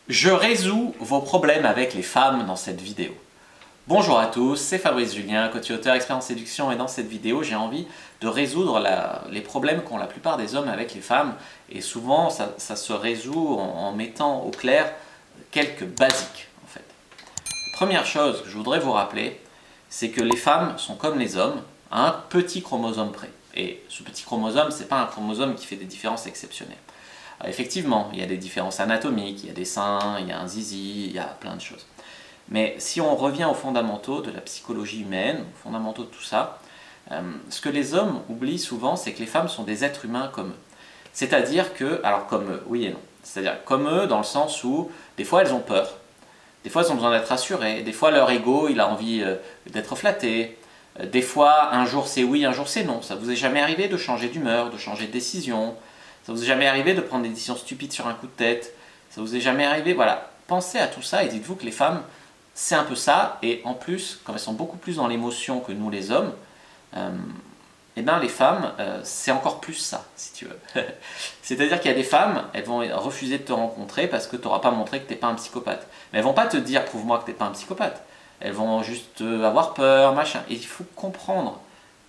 Je résous vos problèmes avec les femmes dans cette vidéo. Bonjour à tous, c'est Fabrice Julien, coach et auteur expert en séduction, et dans cette vidéo j'ai envie de résoudre les problèmes qu'ont la plupart des hommes avec les femmes, et souvent ça se résout en mettant au clair quelques basiques en fait. Première chose que je voudrais vous rappeler, c'est que les femmes sont comme les hommes, à un petit chromosome près. Et ce petit chromosome, c'est pas un chromosome qui fait des différences exceptionnelles. Alors effectivement, il y a des différences anatomiques, il y a des seins, il y a un zizi, il y a plein de choses. Mais si on revient aux fondamentaux de la psychologie humaine, aux fondamentaux de tout ça, ce que les hommes oublient souvent, c'est que les femmes sont des êtres humains comme eux. C'est-à-dire que, alors comme eux, oui et non, c'est-à-dire comme eux dans le sens où des fois elles ont peur, des fois elles ont besoin d'être rassurées, des fois leur ego il a envie d'être flatté, des fois un jour c'est oui, un jour c'est non. Ça vous est jamais arrivé de changer d'humeur, de changer de décision? Ça vous est jamais arrivé de prendre des décisions stupides sur un coup de tête? Ça vous est jamais arrivé? Voilà, pensez à tout ça et dites-vous que les femmes, c'est un peu ça, et en plus, comme elles sont beaucoup plus dans l'émotion que nous les hommes, et bien les femmes, c'est encore plus ça, si tu veux. C'est-à-dire qu'il y a des femmes, elles vont refuser de te rencontrer parce que tu n'auras pas montré que tu n'es pas un psychopathe. Mais elles vont pas te dire, prouve-moi que tu n'es pas un psychopathe. Elles vont juste avoir peur, machin. Et il faut comprendre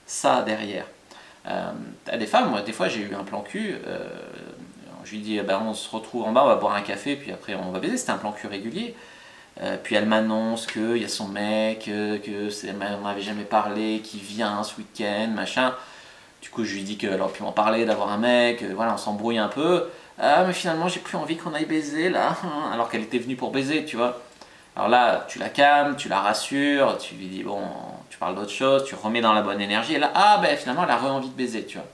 ça derrière. T'as des femmes, moi, des fois j'ai eu un plan cul, je lui dis, eh ben, on se retrouve en bas, on va boire un café, puis après on va baiser, c'était un plan cul régulier. Puis elle m'annonce qu'il y a son mec, on n'avait jamais parlé, qui vient ce week-end, machin. Du coup je lui dis qu'elle aurait pu m'en parler, d'avoir un mec, voilà, on s'embrouille un peu. Ah mais finalement j'ai plus envie qu'on aille baiser là, alors qu'elle était venue pour baiser, tu vois. Alors là, tu la calmes, tu la rassures, tu lui dis bon, tu parles d'autre chose, tu remets dans la bonne énergie, et là, ah ben finalement elle a envie de baiser, tu vois.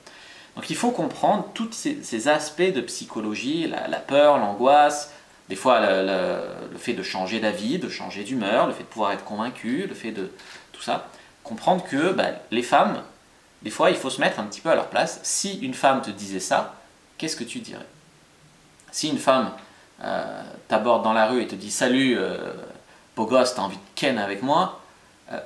Donc il faut comprendre tous ces aspects de psychologie, la peur, l'angoisse, des fois le fait de changer d'avis, de changer d'humeur, le fait de pouvoir être convaincu, le fait de tout ça. Comprendre que les femmes, des fois il faut se mettre un petit peu à leur place. Si une femme te disait ça, qu'est-ce que tu dirais? Si une femme t'aborde dans la rue et te dit salut, beau gosse, t'as envie de ken avec moi,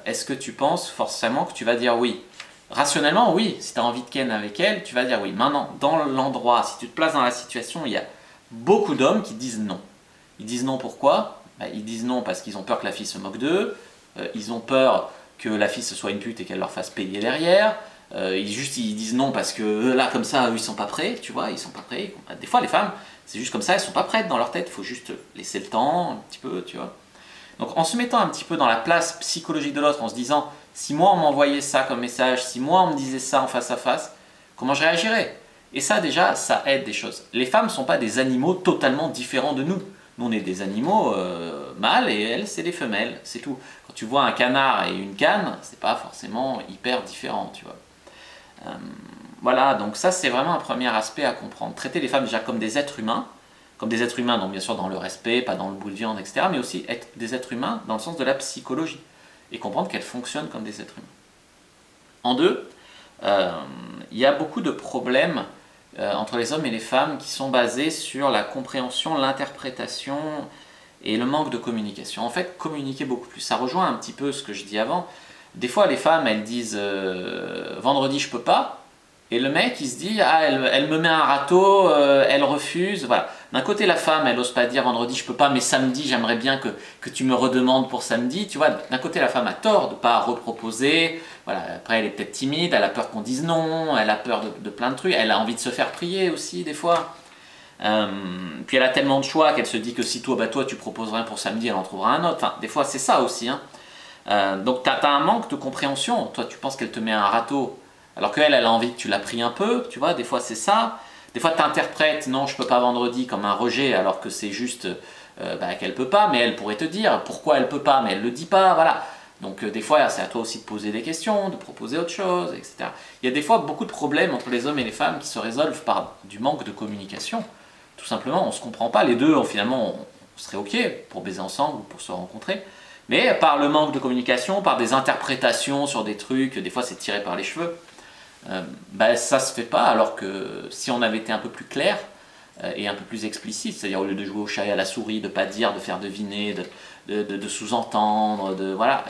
est-ce que tu penses forcément que tu vas dire oui? Rationnellement, oui, si tu as envie de ken avec elle, tu vas dire oui. Maintenant, dans l'endroit, si tu te places dans la situation, il y a beaucoup d'hommes qui disent non. Ils disent non pourquoi? Ils disent non parce qu'ils ont peur que la fille se moque d'eux, ils ont peur que la fille se soit une pute et qu'elle leur fasse payer derrière, ils disent non parce que là, comme ça, eux, ils sont pas prêts, tu vois, ils sont pas prêts. Des fois, les femmes, c'est juste comme ça, elles sont pas prêtes dans leur tête, il faut juste laisser le temps, un petit peu, tu vois. Donc en se mettant un petit peu dans la place psychologique de l'autre, en se disant si moi on m'envoyait ça comme message, si moi on me disait ça en face à face, comment je réagirais? Et ça déjà, ça aide des choses. Les femmes ne sont pas des animaux totalement différents de nous. Nous on est des animaux mâles et elles c'est des femelles, c'est tout. Quand tu vois un canard et une canne, c'est pas forcément hyper différent, tu vois. Voilà, donc ça c'est vraiment un premier aspect à comprendre. Traiter les femmes déjà comme des êtres humains, donc bien sûr dans le respect, pas dans le bout de viande, etc., mais aussi être des êtres humains dans le sens de la psychologie, et comprendre qu'elles fonctionnent comme des êtres humains. En deux, il y a beaucoup de problèmes entre les hommes et les femmes qui sont basés sur la compréhension, l'interprétation et le manque de communication. En fait, communiquer beaucoup plus. Ça rejoint un petit peu ce que je dis avant. Des fois, les femmes, elles disent vendredi, je peux pas. Et le mec, il se dit, ah, elle me met un râteau, elle refuse. Voilà. D'un côté, la femme, elle n'ose pas dire vendredi, je peux pas, mais samedi, j'aimerais bien que tu me redemandes pour samedi. Tu vois, d'un côté, la femme a tort de ne pas reproposer. Voilà. Après, elle est peut-être timide, elle a peur qu'on dise non, elle a peur de plein de trucs. Elle a envie de se faire prier aussi, des fois. Puis elle a tellement de choix qu'elle se dit que si toi, toi, tu proposes rien pour samedi, elle en trouvera un autre. Enfin, des fois, c'est ça aussi. Hein. Donc, tu as un manque de compréhension. Toi, tu penses qu'elle te met un râteau. Alors qu'elle, elle a envie que tu la pries un peu, tu vois, des fois c'est ça. Des fois tu interprètes, non, je peux pas vendredi comme un rejet, alors que c'est juste qu'elle peut pas, mais elle pourrait te dire pourquoi elle peut pas, mais elle le dit pas, voilà. Donc des fois c'est à toi aussi de poser des questions, de proposer autre chose, etc. Il y a des fois beaucoup de problèmes entre les hommes et les femmes qui se résolvent par du manque de communication. Tout simplement, on se comprend pas, les deux, finalement, on serait ok pour baiser ensemble ou pour se rencontrer. Mais par le manque de communication, par des interprétations sur des trucs, des fois c'est tiré par les cheveux, ça se fait pas, alors que si on avait été un peu plus clair et un peu plus explicite, c'est-à-dire au lieu de jouer au chat et à la souris, de pas dire, de faire deviner, de sous-entendre, voilà,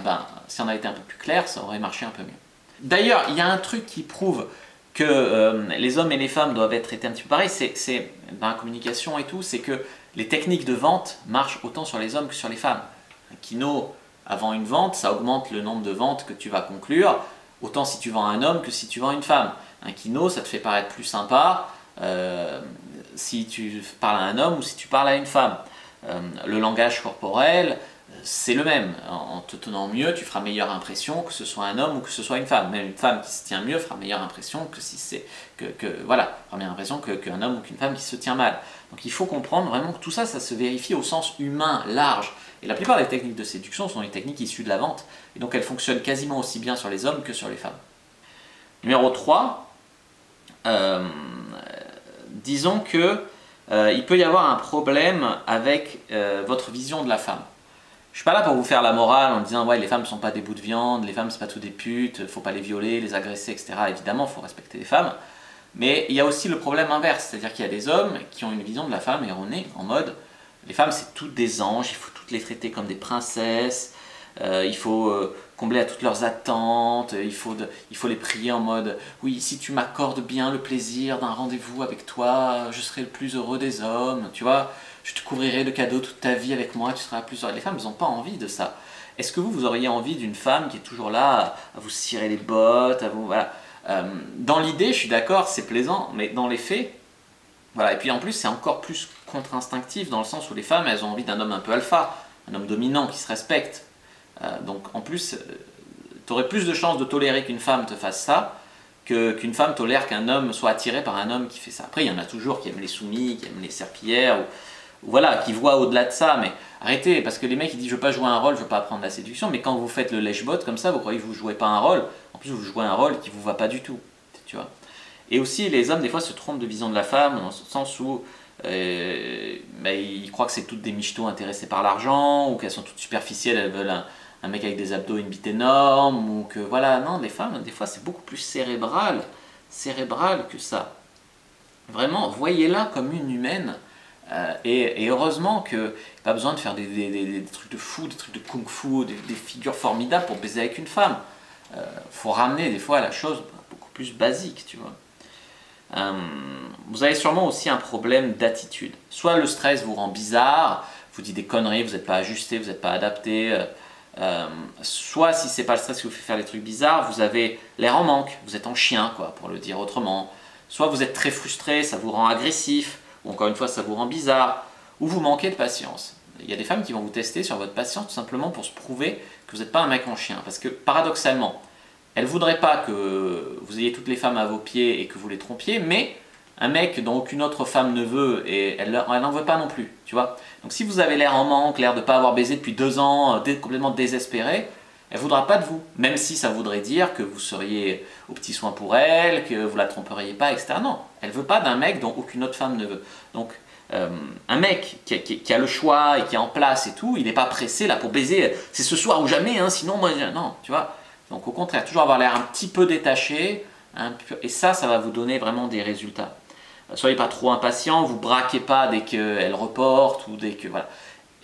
si on avait été un peu plus clair, ça aurait marché un peu mieux. D'ailleurs, il y a un truc qui prouve que les hommes et les femmes doivent être traités un petit peu pareil, c'est dans la communication et tout, c'est que Les techniques de vente marchent autant sur les hommes que sur les femmes. Un kino, avant une vente, ça augmente le nombre de ventes que tu vas conclure, autant si tu vends à un homme que si tu vends à une femme. Un kino, ça te fait paraître plus sympa si tu parles à un homme ou si tu parles à une femme. Le langage corporel, c'est le même. En te tenant mieux, tu feras meilleure impression que ce soit un homme ou que ce soit une femme. Même une femme qui se tient mieux fera meilleure impression que si c'est voilà, fera meilleure impression qu'un homme ou qu'une femme qui se tient mal. Donc il faut comprendre vraiment que tout ça, ça se vérifie au sens humain, large. Et la plupart des techniques de séduction sont des techniques issues de la vente. Et donc elles fonctionnent quasiment aussi bien sur les hommes que sur les femmes. Numéro 3, disons que il peut y avoir un problème avec votre vision de la femme. Je suis pas là pour vous faire la morale en disant ouais, les femmes ne sont pas des bouts de viande, les femmes c'est pas tout des putes, faut pas les violer, les agresser, etc. Évidemment, il faut respecter les femmes. Mais il y a aussi le problème inverse, c'est-à-dire qu'il y a des hommes qui ont une vision de la femme erronée, en mode les femmes c'est toutes des anges, il faut toutes les traiter comme des princesses, il faut combler à toutes leurs attentes, il faut les prier en mode oui, si tu m'accordes bien le plaisir d'un rendez-vous avec toi, je serai le plus heureux des hommes, tu vois, je te couvrirai de cadeaux toute ta vie avec moi, tu seras la plus heureuse. Les femmes n'ont pas envie de ça. Est-ce que vous auriez envie d'une femme qui est toujours là à vous cirer les bottes, à vous voilà. Dans l'idée, je suis d'accord, c'est plaisant, mais dans les faits, voilà. Et puis en plus, c'est encore plus contre-instinctif dans le sens où les femmes, elles ont envie d'un homme un peu alpha, un homme dominant qui se respecte. Donc en plus, tu aurais plus de chances de tolérer qu'une femme te fasse ça qu'une femme tolère qu'un homme soit attiré par un homme qui fait ça. Après, il y en a toujours qui aiment les soumis, qui aiment les serpillères, ou voilà, qui voient au-delà de ça, mais arrêtez, parce que les mecs ils disent je veux pas jouer un rôle, je veux pas apprendre la séduction, mais quand vous faites le lèche-botte comme ça, vous croyez que vous jouez pas un rôle, en plus vous jouez un rôle qui vous va pas du tout, tu vois. Et aussi les hommes des fois se trompent de vision de la femme, dans le sens où ils croient que c'est toutes des michetots intéressées par l'argent, ou qu'elles sont toutes superficielles, elles veulent un mec avec des abdos et une bite énorme, ou que voilà, non, les femmes des fois c'est beaucoup plus cérébral que ça. Vraiment, voyez-la comme une humaine. Et heureusement qu'il n'y a pas besoin de faire des trucs de fou, des trucs de kung-fu, des figures formidables pour baiser avec une femme. Faut ramener des fois à la chose beaucoup plus basique, tu vois. Vous avez sûrement aussi un problème d'attitude. Soit le stress vous rend bizarre, vous dit des conneries, vous n'êtes pas ajusté, vous n'êtes pas adapté. Soit si c'est pas le stress qui vous fait faire des trucs bizarres, vous avez l'air en manque, vous êtes en chien, quoi, pour le dire autrement. Soit vous êtes très frustré, ça vous rend agressif. Ou encore une fois, ça vous rend bizarre, ou vous manquez de patience. Il y a des femmes qui vont vous tester sur votre patience tout simplement pour se prouver que vous n'êtes pas un mec en chien. Parce que paradoxalement, elles ne voudraient pas que vous ayez toutes les femmes à vos pieds et que vous les trompiez, mais un mec dont aucune autre femme ne veut et elle n'en veut pas non plus, tu vois. Donc si vous avez l'air en manque, l'air de ne pas avoir baisé depuis 2 ans, complètement désespéré, elle ne voudra pas de vous, même si ça voudrait dire que vous seriez aux petits soins pour elle, que vous la tromperiez pas, etc. Non, elle veut pas d'un mec dont aucune autre femme ne veut. Donc, un mec qui a le choix et qui est en place et tout, il n'est pas pressé là pour baiser, c'est ce soir ou jamais, hein, sinon moi, non, tu vois. Donc au contraire, toujours avoir l'air un petit peu détaché, et ça va vous donner vraiment des résultats. Soyez pas trop impatient, vous braquez pas dès qu'elle reporte ou dès que, voilà.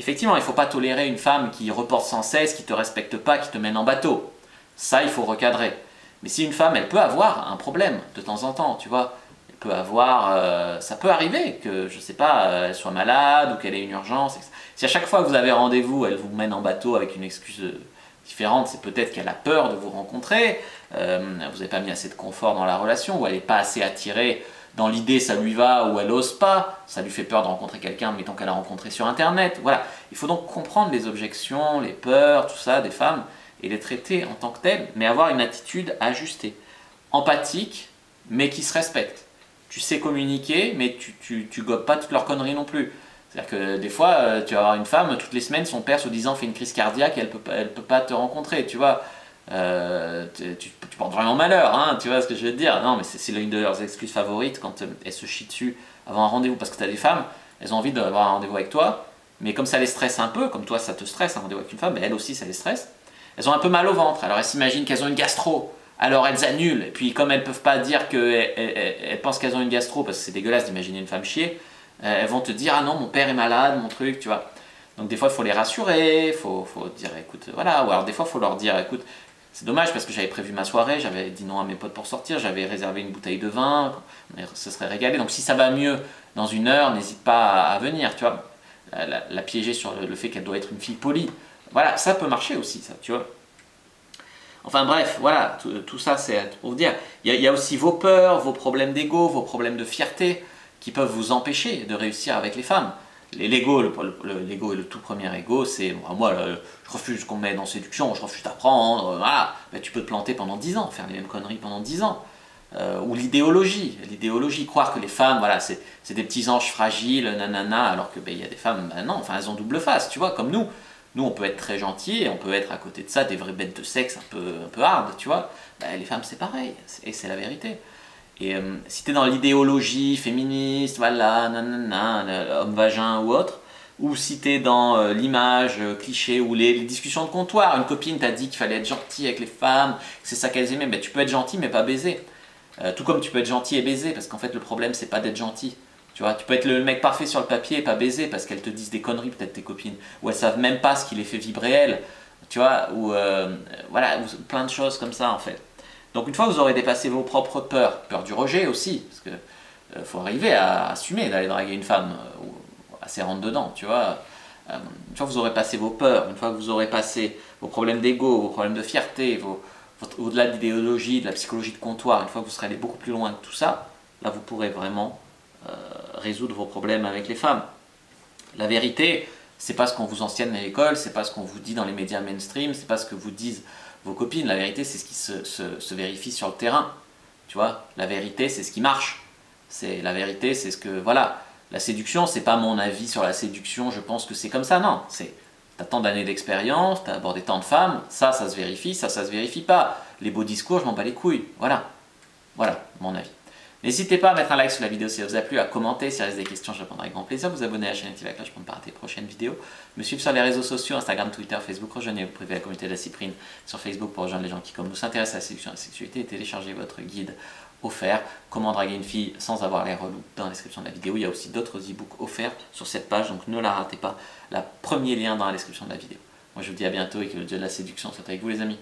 Effectivement, il ne faut pas tolérer une femme qui reporte sans cesse, qui ne te respecte pas, qui te mène en bateau. Ça, il faut recadrer. Mais si une femme, elle peut avoir un problème de temps en temps, tu vois, elle peut avoir, ça peut arriver que, je sais pas, elle soit malade ou qu'elle ait une urgence. Si à chaque fois que vous avez rendez-vous, elle vous mène en bateau avec une excuse différente, c'est peut-être qu'elle a peur de vous rencontrer, vous n'avez pas mis assez de confort dans la relation, ou elle n'est pas assez attirée. Dans l'idée, ça lui va ou elle n'ose pas, ça lui fait peur de rencontrer quelqu'un, mettons qu'elle a rencontré sur Internet. Voilà, il faut donc comprendre les objections, les peurs, tout ça des femmes et les traiter en tant que telles, mais avoir une attitude ajustée, empathique, mais qui se respecte. Tu sais communiquer, mais tu gobes pas toutes leurs conneries non plus. C'est-à-dire que des fois, tu vas avoir une femme, toutes les semaines, son père, soi-disant, fait une crise cardiaque et elle peut pas te rencontrer, tu vois. Tu portes vraiment malheur, hein, tu vois ce que je veux te dire. Non, mais c'est l'une de leurs excuses favorites quand elles se chient dessus avant un rendez-vous, parce que tu as des femmes, elles ont envie d'avoir un rendez-vous avec toi, mais comme ça les stresse un peu, comme toi ça te stresse un rendez-vous avec une femme, mais elles aussi ça les stresse, elles ont un peu mal au ventre, alors elles s'imaginent qu'elles ont une gastro, alors elles annulent, et puis comme elles peuvent pas dire qu'elles pensent qu'elles ont une gastro, parce que c'est dégueulasse d'imaginer une femme chier, elles vont te dire ah non mon père est malade, mon truc, tu vois. Donc des fois il faut les rassurer, faut dire écoute voilà, ou alors des fois il faut leur dire écoute, c'est dommage parce que j'avais prévu ma soirée, j'avais dit non à mes potes pour sortir, j'avais réservé une bouteille de vin, on se serait régalé. Donc si ça va mieux dans 1 heure, n'hésite pas à venir, tu vois. la piéger sur le fait qu'elle doit être une fille polie. Voilà, ça peut marcher aussi, ça, tu vois. Enfin bref, voilà, tout ça c'est pour vous dire. Il y a aussi vos peurs, vos problèmes d'ego, vos problèmes de fierté qui peuvent vous empêcher de réussir avec les femmes. L'ego, l'ego est le tout premier ego, c'est moi, je refuse qu'on me mette en séduction, je refuse d'apprendre, voilà. Ben, tu peux te planter pendant 10 ans, faire les mêmes conneries pendant 10 ans. Ou l'idéologie, croire que les femmes, voilà, c'est des petits anges fragiles, nanana, alors que ben, y a des femmes, ben non, enfin elles ont double face, tu vois, comme nous. Nous, on peut être très gentils et on peut être à côté de ça des vraies bêtes de sexe un peu hard, tu vois. Ben, les femmes, c'est pareil, et c'est la vérité. Et si tu es dans l'idéologie féministe, voilà, nanana, homme-vagin ou autre, ou si tu es dans l'image cliché ou les discussions de comptoir, une copine t'a dit qu'il fallait être gentil avec les femmes, que c'est ça qu'elles aimaient, ben, tu peux être gentil mais pas baiser. Tout comme tu peux être gentil et baiser, parce qu'en fait le problème c'est pas d'être gentil. Tu vois, tu peux être le mec parfait sur le papier et pas baiser parce qu'elles te disent des conneries, peut-être tes copines, ou elles savent même pas ce qui les fait vibrer elles, tu vois, ou voilà, ou plein de choses comme ça en fait. Donc une fois que vous aurez dépassé vos propres peurs, peur du rejet aussi, parce que faut arriver à assumer d'aller draguer une femme, ou assez rentre dedans, tu vois. Une fois que vous aurez passé vos peurs, une fois que vous aurez passé vos problèmes d'ego, vos problèmes de fierté, au-delà de l'idéologie, de la psychologie de comptoir, une fois que vous serez allé beaucoup plus loin que tout ça, là vous pourrez vraiment résoudre vos problèmes avec les femmes. La vérité, c'est pas ce qu'on vous enseigne à l'école, c'est pas ce qu'on vous dit dans les médias mainstream, c'est pas ce que vous disent vos copines. La vérité, c'est ce qui se vérifie sur le terrain. Tu vois, la vérité, c'est ce qui marche. La vérité, c'est ce que voilà. La séduction, c'est pas mon avis sur la séduction. Je pense que c'est comme ça. Non, t'as tant d'années d'expérience, t'as abordé tant de femmes. Ça se vérifie. Ça se vérifie pas. Les beaux discours, je m'en bats les couilles. Voilà mon avis. N'hésitez pas à mettre un like sur la vidéo si elle vous a plu, à commenter si il reste des questions, je répondrai avec grand plaisir, vous abonner à la chaîne et activer la cloche pour ne pas rater les prochaines vidéos, me suivre sur les réseaux sociaux, Instagram, Twitter, Facebook, rejoignez-vous privé la communauté de la Cyprine sur Facebook pour rejoindre les gens qui comme nous s'intéressent à la séduction et à la sexualité et télécharger votre guide offert, comment draguer une fille sans avoir l'air relou dans la description de la vidéo. Il y a aussi d'autres e-books offerts sur cette page, donc ne la ratez pas, le premier lien dans la description de la vidéo. Moi je vous dis à bientôt et que le dieu de la séduction soit avec vous les amis.